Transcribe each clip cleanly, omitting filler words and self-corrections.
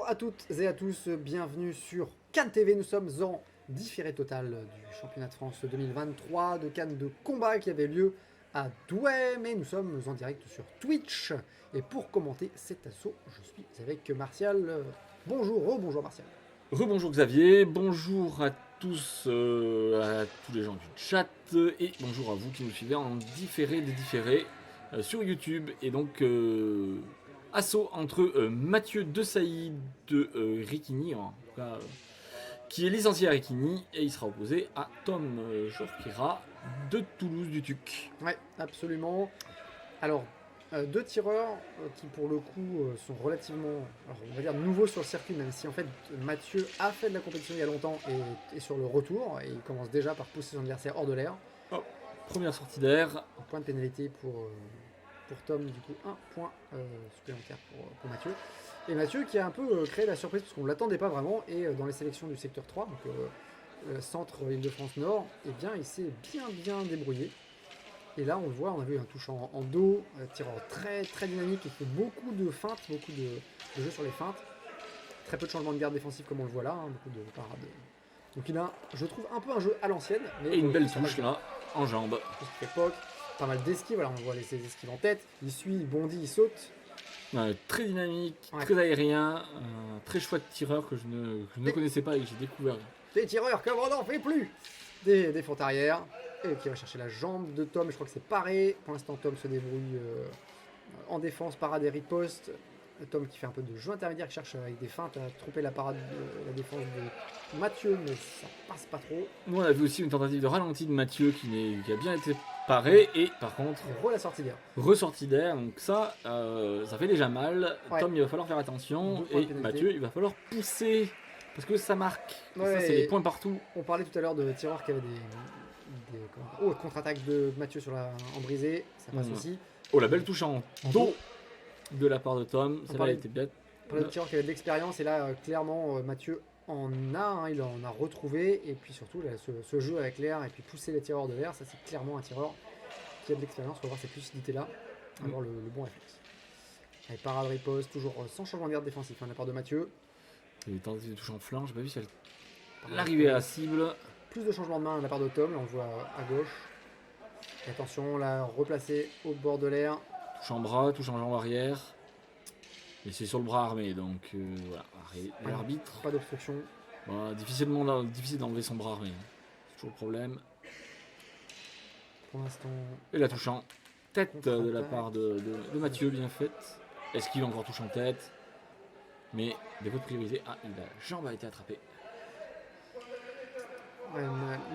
à toutes et à tous, bienvenue sur Cannes TV. Nous sommes en différé total du championnat de France 2023 de Cannes de combat qui avait lieu à Douai, mais nous sommes en direct sur Twitch. Et pour commenter cet assaut, je suis avec Martial. Bonjour, bonjour Martial. Rebonjour Xavier, bonjour à tous les gens du chat et bonjour à vous qui nous suivez en différé des différés sur YouTube. Et donc assaut entre Mathieu Desailly de Ricchini, en tout cas, qui est licencié à Ricchini, et il sera opposé à Tom Jorquera de Toulouse du TUC. Ouais, absolument. Alors, deux tireurs qui pour le coup sont relativement, alors, on va dire nouveaux sur le circuit, même si en fait Mathieu a fait de la compétition il y a longtemps et est sur le retour, et il commence déjà par pousser son adversaire hors de l'air. Oh, première sortie d'air. Un point de pénalité pour Tom, du coup un point supplémentaire pour Mathieu. Et Mathieu qui a un peu créé la surprise parce qu'on ne l'attendait pas vraiment, et dans les sélections du secteur 3, donc centre Île-de-France Nord, et bien il s'est bien débrouillé. Et là, on le voit, on a vu un touche en dos, tireur très dynamique, qui fait beaucoup de feintes, beaucoup de jeux sur les feintes. Très peu de changements de garde défensif comme on le voit là, hein, beaucoup de parades. Donc il a, je trouve, un peu un jeu à l'ancienne. Et une belle touche là, en jambe. Tout ce qui fait poke, pas mal d'esquives, voilà, on voit ses esquives en tête. Il suit, il bondit, il saute. Très dynamique, Ouais. très aérien, très chouette tireur que je ne connaissais pas et que j'ai découvert. Des tireurs comme on n'en fait plus. Des fentes arrière. Et qui va chercher la jambe de Tom, je crois que c'est paré. Pour l'instant, Tom se débrouille en défense, parade et riposte. Tom qui fait un peu de jeu intermédiaire, qui cherche avec des feintes à tromper la parade de la défense de Mathieu, mais ça passe pas trop. Nous on a vu aussi une tentative de ralenti de Mathieu qui a bien été paré, et par contre Et la sortie d'air. ressorti d'air, donc ça fait déjà mal. Ouais. Tom il va falloir faire attention, Deux points de et pénalité. Mathieu il va falloir pousser parce que ça marque. Et Ouais, ça c'est les points partout. On parlait tout à l'heure de tireurs qui avaient des contre-attaque de Mathieu en brisé, ça passe aussi. Oh, la belle touche en En dos de la part de Tom, celle-là parlait- elle était bête. On parlait de tireurs qui avaient de l'expérience, et là, clairement, Mathieu en a, hein, il en a retrouvé, et puis surtout, là, ce jeu avec l'air, et puis pousser les tireurs de l'air, ça c'est clairement un tireur qui a de l'expérience, on va voir cette lucidité-là, avoir le bon réflexe. Allez, parade riposte, toujours sans changement de garde défensif, hein, de la part de Mathieu. Il y a eu tentative de touche en flanc, j'ai pas vu si elle Parade l'arrivée à la riposte. cible. Plus de changements de main de la part de Tom, là on le voit à gauche. Et attention, là, replacé au bord de l'air. Touche en bras, touche en jambe arrière. Et c'est sur le bras armé, donc voilà. L'arbitre. Pas d'obstruction. Voilà, difficile d'enlever son bras armé. C'est toujours le problème. Pour l'instant, Et la touche en tête Contre-attaque. de la part de Mathieu, bien faite. Esquive encore touche en tête. Mais défaut de priorité. Ah, la jambe a été attrapée.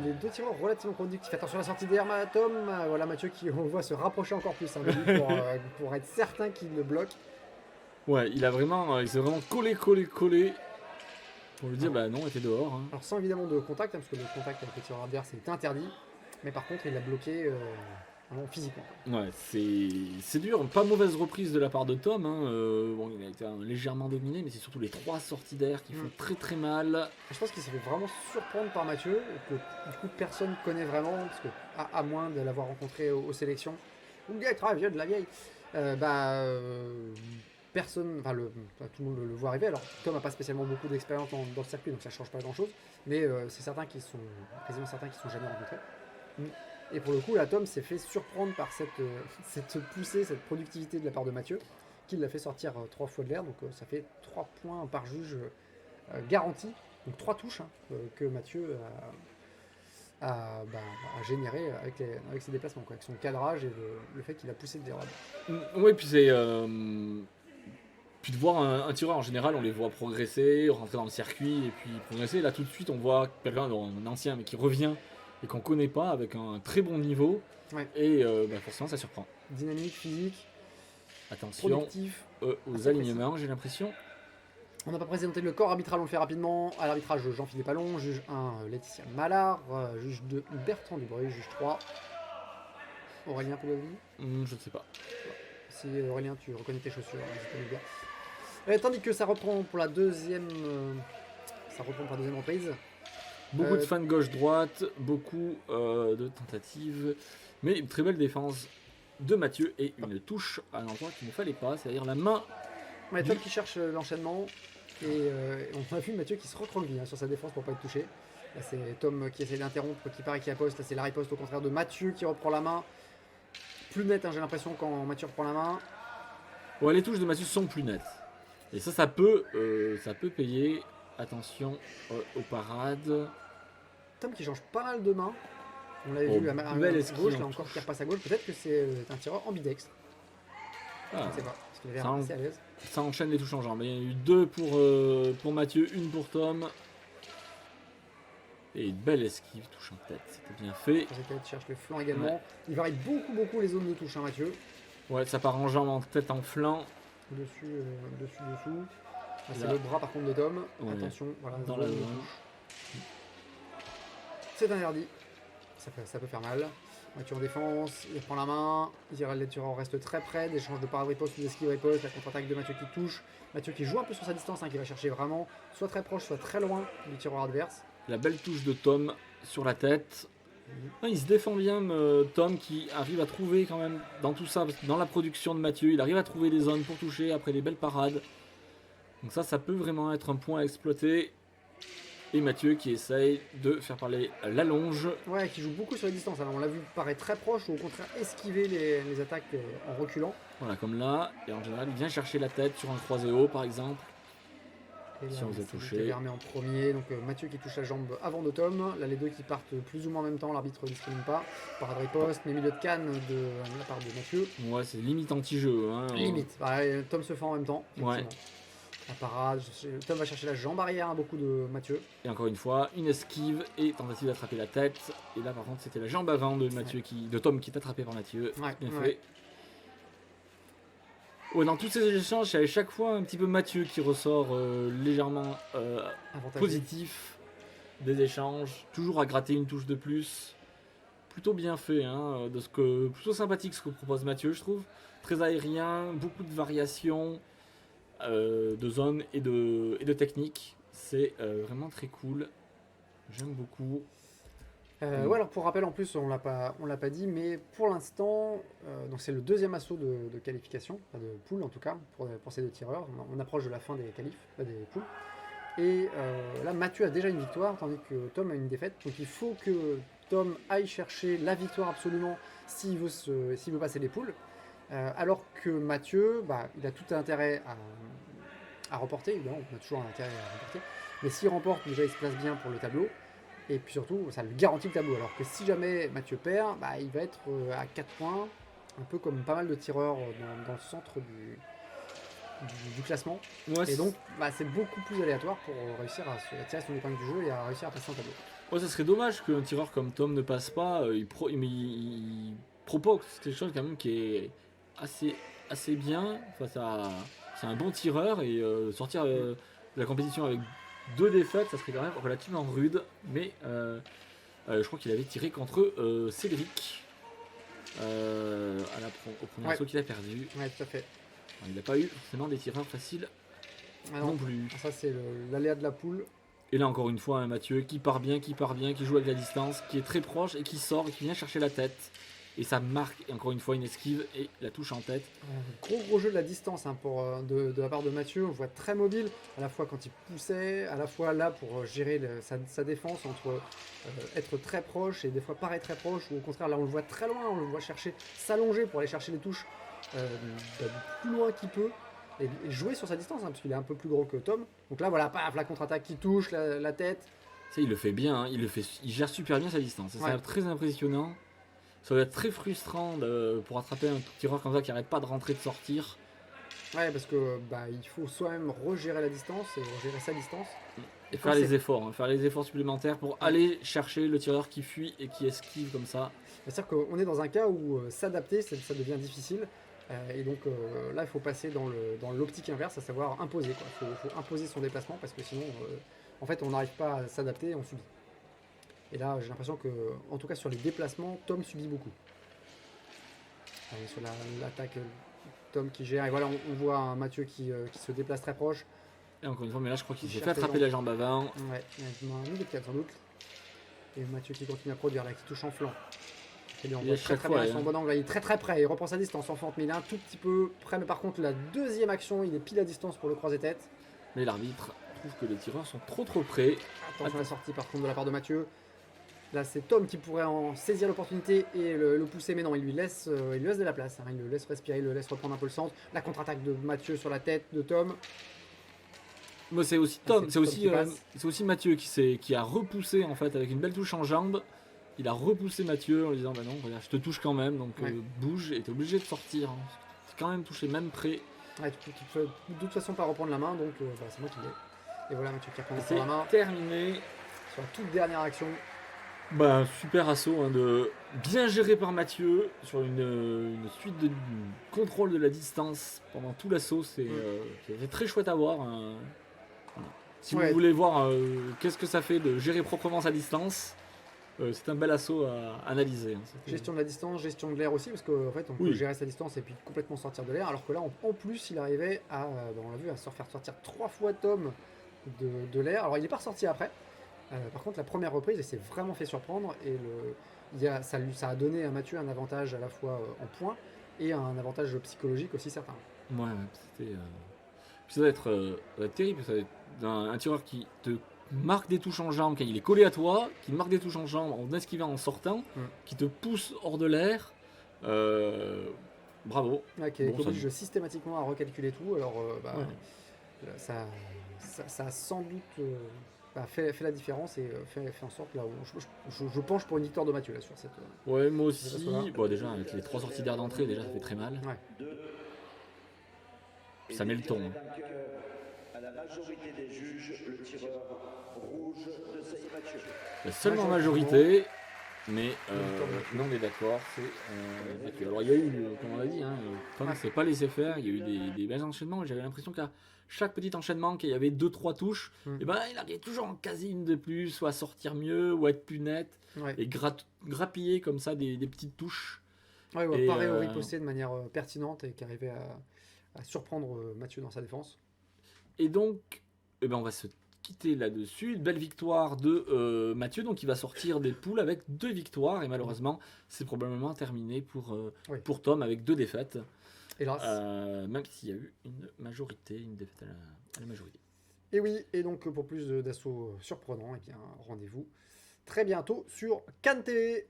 les deux tireurs relativement productifs. Attention à la sortie d'air, Tom. Voilà Mathieu qui, on le voit, se rapprocher encore plus, hein, de lui pour être certain qu'il le bloque. Ouais, il s'est vraiment collé. Pour lui dire, bah non, était dehors. Hein. Alors sans évidemment de contact, hein, parce que le contact avec le tireur adverse est interdit. Mais par contre, il l'a bloqué vraiment physiquement. Ouais, c'est dur. Pas mauvaise reprise de la part de Tom. Hein. Bon, il a été légèrement dominé, mais c'est surtout les trois sorties d'air qui font très mal. Je pense qu'il s'est fait vraiment surprendre par Mathieu, et que du coup personne connaît vraiment, parce que à moins de l'avoir rencontré aux sélections. Ou le gars est très vieux de la vieille. Personne, enfin tout le monde le voit arriver. Alors Tom n'a pas spécialement beaucoup d'expérience dans le circuit, donc ça change pas grand chose. Mais c'est quasiment certains qui sont jamais rencontrés. Et pour le coup, là, Tom s'est fait surprendre par cette poussée, cette productivité de la part de Mathieu, qui l'a fait sortir 3 fois de l'air. Donc ça fait 3 points par juge garantis. Donc 3 touches, hein, que Mathieu a généré avec ses déplacements, quoi, avec son cadrage et le fait qu'il a poussé le dérobé. Oui, puis c'est. Puis de voir un tireur en général, on les voit progresser, rentrer dans le circuit et puis progresser. Là, tout de suite, on voit quelqu'un, un ancien, mais qui revient et qu'on connaît pas, avec un très bon niveau. Ouais. Et forcément, ça surprend. Dynamique, physique, Attention productif. aux alignements, j'ai l'impression. On n'a pas présenté le corps arbitral, on le fait rapidement. À l'arbitrage, Jean-Philippe Allon, juge 1, Laetitia Mallard, juge 2, Bertrand Dubreuil, juge 3, Aurélien Poulovi. Je ne sais pas. Si Aurélien, tu reconnais tes chaussures, n'hésite pas à nous le dire. Tandis que ça reprend pour la deuxième reprise. Beaucoup de fans gauche-droite, beaucoup de tentatives, mais une très belle défense de Mathieu et une touche à l'endroit qu'il ne fallait pas, c'est-à-dire la main. Ouais, Tom qui cherche l'enchaînement. Et on a vu Mathieu qui se recroqueville sur sa défense pour pas être touché. Là c'est Tom qui essaie d'interrompre, qui part et qui riposte. Là c'est la riposte au contraire de Mathieu qui reprend la main. Plus net, j'ai l'impression, quand Mathieu reprend la main. Ouais, les touches de Mathieu sont plus nettes. Et ça peut payer. Attention aux parades. Tom qui change pas mal de mains. On l'avait vu à gauche, là encore qui repasse à gauche. Peut-être que c'est un tireur ambidextre. Je ne sais pas, parce qu'il avait l'air assez à l'aise. Ça enchaîne les touches en jambes. Il y en a eu 2 pour Mathieu, 1 pour Tom. Et une belle esquive, touche en tête, c'était bien fait. Il cherche le flanc également. Ouais. Il varie beaucoup les zones de touche, hein, Mathieu. Ouais, ça part en jambe, en tête, en flanc. Dessous. Ah, c'est le bras par contre de Tom. Ouais. Attention, voilà, dans la zone. C'est interdit. Ça peut faire mal. Mathieu en défense, il reprend la main. Le tireur reste très près. D'échange de parade riposte ou d'esquive riposte. La contre-attaque de Mathieu qui touche. Mathieu qui joue un peu sur sa distance, hein, qui va chercher vraiment soit très proche, soit très loin du tireur adverse. La belle touche de Tom sur la tête. Il se défend bien, Tom, qui arrive à trouver quand même dans tout ça, dans la production de Mathieu, il arrive à trouver des zones pour toucher après les belles parades. Donc ça peut vraiment être un point à exploiter. Et Mathieu qui essaye de faire parler la longe. Ouais, qui joue beaucoup sur les distances. Alors on l'a vu paraître très proche ou au contraire esquiver les attaques en reculant. Voilà, comme là. Et en général, il vient chercher la tête sur un croisé haut, par exemple. Et là, si on vous a touché. Vermet en premier, donc Mathieu qui touche la jambe avant de Tom. Là, les deux qui partent plus ou moins en même temps, l'arbitre ne discrimine pas. Parade riposte, mais milieu de canne de la part de Mathieu. Ouais, c'est limite anti-jeu. Hein, limite. Tom se fait en même temps. Ouais. La parade, Tom va chercher la jambe arrière, hein, beaucoup de Mathieu. Et encore une fois, une esquive et tentative d'attraper la tête. Et là, par contre, c'était la jambe avant de Mathieu de Tom qui est attrapé par Mathieu. Ouais, bien fait. Ouais, dans tous ces échanges, c'est à chaque fois un petit peu Mathieu qui ressort légèrement positif des échanges. Toujours à gratter une touche de plus. Plutôt bien fait, hein, plutôt sympathique ce que propose Mathieu, je trouve. Très aérien, beaucoup de variations de zones et de techniques. C'est vraiment très cool. J'aime beaucoup. Ouais, alors pour rappel, en plus, on l'a pas dit, mais pour l'instant, donc c'est le deuxième assaut de qualification, de poule en tout cas, pour ces deux tireurs. On approche de la fin des qualifs, des poules. Et là, Mathieu a déjà une victoire, tandis que Tom a une défaite. Donc il faut que Tom aille chercher la victoire absolument s'il veut passer les poules. Alors que Mathieu, il a tout intérêt à remporter, évidemment, on a toujours un intérêt à remporter. Mais s'il remporte, déjà il se place bien pour le tableau. Et puis surtout, ça lui garantit le tableau. Alors que si jamais Mathieu perd, il va être à 4 points, un peu comme pas mal de tireurs dans le centre du classement. Ouais, et donc, c'est beaucoup plus aléatoire pour réussir à tirer son épingle du jeu et à réussir à passer un tableau. Ouais, ça serait dommage qu'un tireur comme Tom ne passe pas. Il propose quelque chose quand même qui est assez bien. Enfin, c'est un bon tireur et sortir de la compétition avec 2 défaites, ça serait quand même relativement rude, mais je crois qu'il avait tiré contre Cédric au premier assaut qu'il a perdu. Ouais, tout à fait. Alors, il n'a pas eu forcément des tireurs faciles non plus. Ça, c'est l'aléa de la poule. Et là, encore une fois, un Mathieu qui part bien, qui joue avec la distance, qui est très proche et qui sort et qui vient chercher la tête. Et ça marque, et encore une fois, une esquive et la touche en tête. Gros jeu de la distance de la part de Mathieu. On le voit très mobile, à la fois quand il poussait, à la fois là pour gérer sa défense entre être très proche et des fois paraître très proche, ou au contraire là on le voit très loin, on le voit s'allonger pour aller chercher les touches plus loin qu'il peut. Et jouer sur sa distance, parce qu'il est un peu plus gros que Tom. Donc là voilà, paf, la contre-attaque qui touche la tête. Ça, il le fait bien, hein. Il gère super bien sa distance. C'est très impressionnant. Ça doit être très frustrant pour attraper un tireur comme ça qui n'arrête pas de rentrer et de sortir. Ouais, parce que il faut soi-même regérer la distance et regérer sa distance. Et faire les efforts supplémentaires pour aller chercher le tireur qui fuit et qui esquive comme ça. C'est-à-dire qu'on est dans un cas où s'adapter, ça devient difficile. Et donc là, il faut passer dans l'optique inverse, à savoir imposer. Il faut imposer son déplacement parce que sinon, en fait, on n'arrive pas à s'adapter, on subit. Et là, j'ai l'impression que, en tout cas sur les déplacements, Tom subit beaucoup. Sur l'attaque, Tom qui gère. Et voilà, on voit un Mathieu qui se déplace très proche. Et encore une fois, mais là, je crois qu'il s'est fait attraper la jambe avant. Ouais, il y a un milieu de cadre sans doute. Et Mathieu qui continue à produire, là, qui touche en flanc. Et bien, on voit très bien son bon angle. Là, il est très très près. Il reprend sa distance en fente, mais il est un tout petit peu près. Mais par contre, la deuxième action, il est pile à distance pour le croisé-tête. Mais l'arbitre trouve que les tireurs sont trop près. Attention à la sortie par contre de la part de Mathieu. Là, c'est Tom qui pourrait en saisir l'opportunité et le pousser, mais non, il lui laisse de la place. Hein. Il le laisse respirer, il le laisse reprendre un peu le centre. La contre-attaque de Mathieu sur la tête de Tom. Mais c'est aussi Tom, C'est c'est aussi Mathieu qui a repoussé en fait avec une belle touche en jambe. Il a repoussé Mathieu en lui disant bah non, regarde, je te touche quand même, donc bouge, et t'es obligé de sortir. Hein. T'es quand même touché, même près. Ouais, tu peux de toute façon pas reprendre la main, donc c'est moi qui l'ai. Et voilà, Mathieu qui reprend C'est la main. terminé. Sur la toute dernière action. Bah, super assaut, hein, bien géré par Mathieu sur une suite de contrôle de la distance pendant tout l'assaut. C'est très chouette à voir. Hein. Voilà. Si vous voulez voir qu'est-ce que ça fait de gérer proprement sa distance, c'est un bel assaut à analyser. Hein. Gestion de la distance, gestion de l'air aussi, parce qu'en fait on peut gérer sa distance et puis complètement sortir de l'air, alors que là en plus il arrivait à, on l'a vu, à se faire sortir 3 fois Tom de l'air. Alors il n'est pas ressorti après. Par contre, la première reprise, il s'est vraiment fait surprendre et ça a donné à Mathieu un avantage à la fois en points et un avantage psychologique aussi certain. Ouais, c'était. Ça va être terrible. Ça va être un tireur qui te marque des touches en jambes quand il est collé à toi, qui marque des touches en jambes en esquivant en sortant, qui te pousse hors de l'air. Bravo. Qui oblige systématiquement à recalculer tout. Alors, ça a sans doute. Fait la différence et fait en sorte là je penche pour une victoire de Mathieu là sur cette. Ouais, moi aussi. Bon, déjà avec les 3 sorties d'air d'entrée, déjà ça fait très mal. Ouais. Ça met le ton. À la majorité des juges, le tireur rouge de Saïd Mathieu. Seulement majorité, mais non, on est d'accord. C'est alors il y a eu, comme on l'a dit, hein, Tom s'est pas laissé faire. Il y a eu des belles enchaînements. J'avais l'impression qu'à chaque petit enchaînement, qu'il y avait 2-3 touches, et ben il arrivait toujours en quasi une de plus, soit à sortir mieux, ou à être plus net, et grappiller comme ça des petites touches. Ouais, ou apparaît au riposté de manière pertinente et qui arrivait à surprendre Mathieu dans sa défense. Et donc, on va se quitter là-dessus. Une belle victoire de Mathieu, donc il va sortir des poules avec 2 victoires, et malheureusement, c'est probablement terminé pour Tom avec 2 défaites. Hélas. Même s'il y a eu une défaite à la majorité. Et oui, et donc pour plus d'assauts surprenants, rendez-vous très bientôt sur Cannes TV.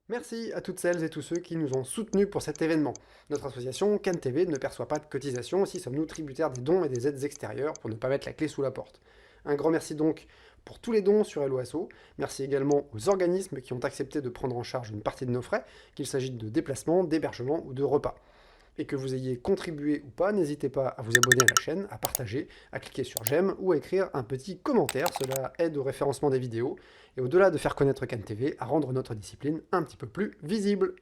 Merci à toutes celles et tous ceux qui nous ont soutenus pour cet événement. Notre association Cannes TV ne perçoit pas de cotisation, aussi sommes-nous tributaires des dons et des aides extérieures pour ne pas mettre la clé sous la porte. Un grand merci donc pour tous les dons sur Helloasso. Merci également aux organismes qui ont accepté de prendre en charge une partie de nos frais, qu'il s'agisse de déplacements, d'hébergement ou de repas. Et que vous ayez contribué ou pas, n'hésitez pas à vous abonner à la chaîne, à partager, à cliquer sur j'aime ou à écrire un petit commentaire, cela aide au référencement des vidéos, et au-delà de faire connaître Cannes TV, à rendre notre discipline un petit peu plus visible.